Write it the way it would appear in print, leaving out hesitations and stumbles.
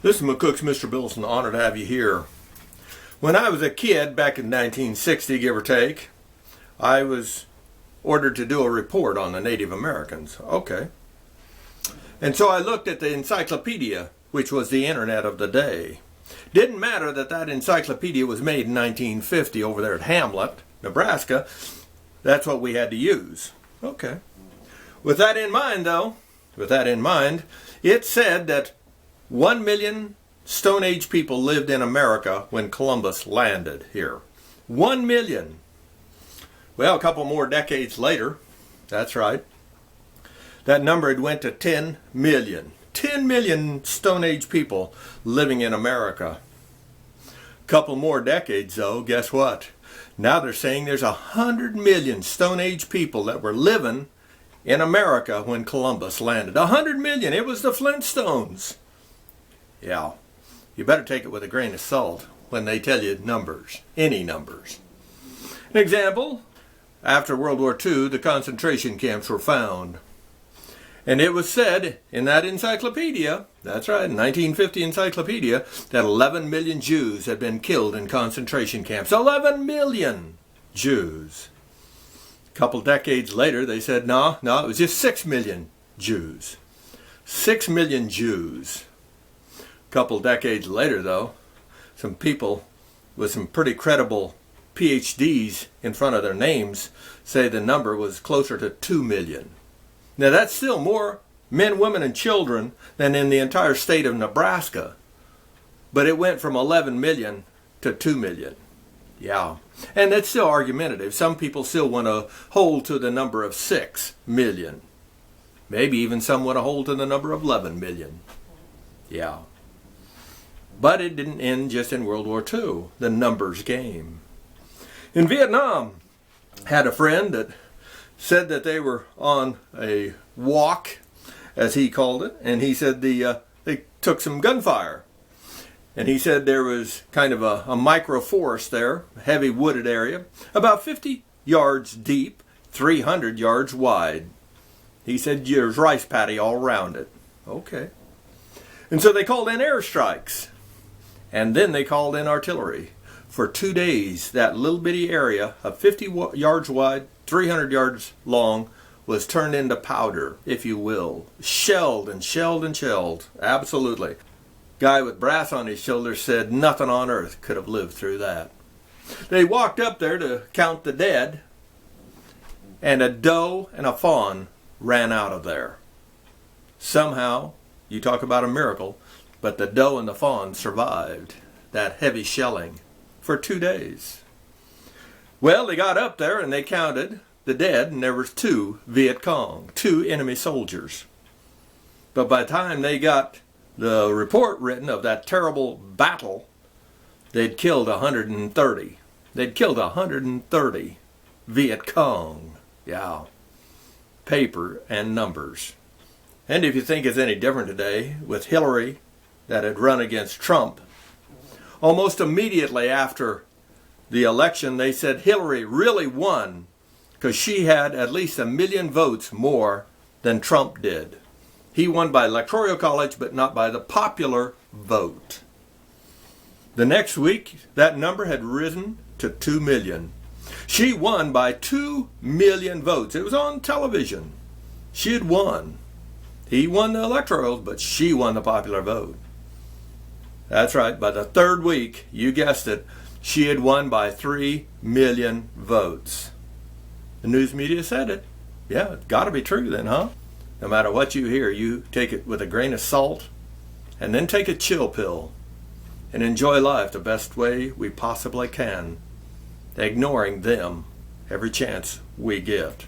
This is McCook's Mr. Bill's an honor to have you here. When I was a kid, back in 1960, give or take, I was ordered to do a report on the Native Americans. Okay. And so I looked at the encyclopedia, which was the internet of the day. Didn't matter that that encyclopedia was made in 1950 over there at Hamlet, Nebraska. That's what we had to use. Okay. With that in mind, though, it said that 1 million Stone Age people lived in America when Columbus landed here. 1 million. Well, a couple more decades later, that's right, that number had went to 10 million. 10 million Stone Age people living in America. Couple more decades, though, guess what? Now they're saying there's 100 million Stone Age people that were living in America when Columbus landed. 100 million. It was the Flintstones. Yeah, you better take it with a grain of salt when they tell you numbers, any numbers. An example, after World War II, the concentration camps were found. And it was said in that encyclopedia, that's right, 1950 encyclopedia, that 11 million Jews had been killed in concentration camps. 11 million Jews. A couple decades later, they said, no, it was just 6 million Jews. 6 million Jews. A couple decades later, though, some people with some pretty credible PhDs in front of their names say the number was closer to 2 million. Now that's still more men, women, and children than in the entire state of Nebraska. But it went from 11 million to 2 million. Yeah. And that's still argumentative. Some people still want to hold to the number of 6 million. Maybe even some want to hold to the number of 11 million. Yeah. But it didn't end just in World War II, the numbers game. In Vietnam, had a friend that said that they were on a walk, as he called it, and he said they took some gunfire. And he said there was kind of a micro forest there, a heavy wooded area, about 50 yards deep, 300 yards wide. He said there's rice paddy all around it. Okay. And so they called in airstrikes. And then they called in artillery. For 2 days, that little bitty area of 50 yards wide, 300 yards long, was turned into powder, if you will. Shelled and shelled and shelled. Absolutely. Guy with brass on his shoulders said nothing on earth could have lived through that. They walked up there to count the dead, and a doe and a fawn ran out of there. Somehow, you talk about a miracle, but the doe and the fawn survived that heavy shelling for 2 days. Well, they got up there and they counted the dead, and there was 2 Viet Cong, 2 enemy soldiers. But by the time they got the report written of that terrible battle, they'd killed 130. They'd killed 130 Viet Cong. Yeah. Paper and numbers. And if you think it's any different today, with Hillary that had run against Trump, almost immediately after the election, they said Hillary really won because she had at least 1 million votes more than Trump did. He won by electoral college, but not by the popular vote. The next week, that number had risen to 2 million. She won by 2 million votes. It was on television. She had won. He won the electorals, but she won the popular vote. That's right. By the 3rd week, you guessed it, she had won by 3 million votes. The news media said it. Yeah, it's got to be true then, huh? No matter what you hear, you take it with a grain of salt and then take a chill pill and enjoy life the best way we possibly can, ignoring them every chance we get.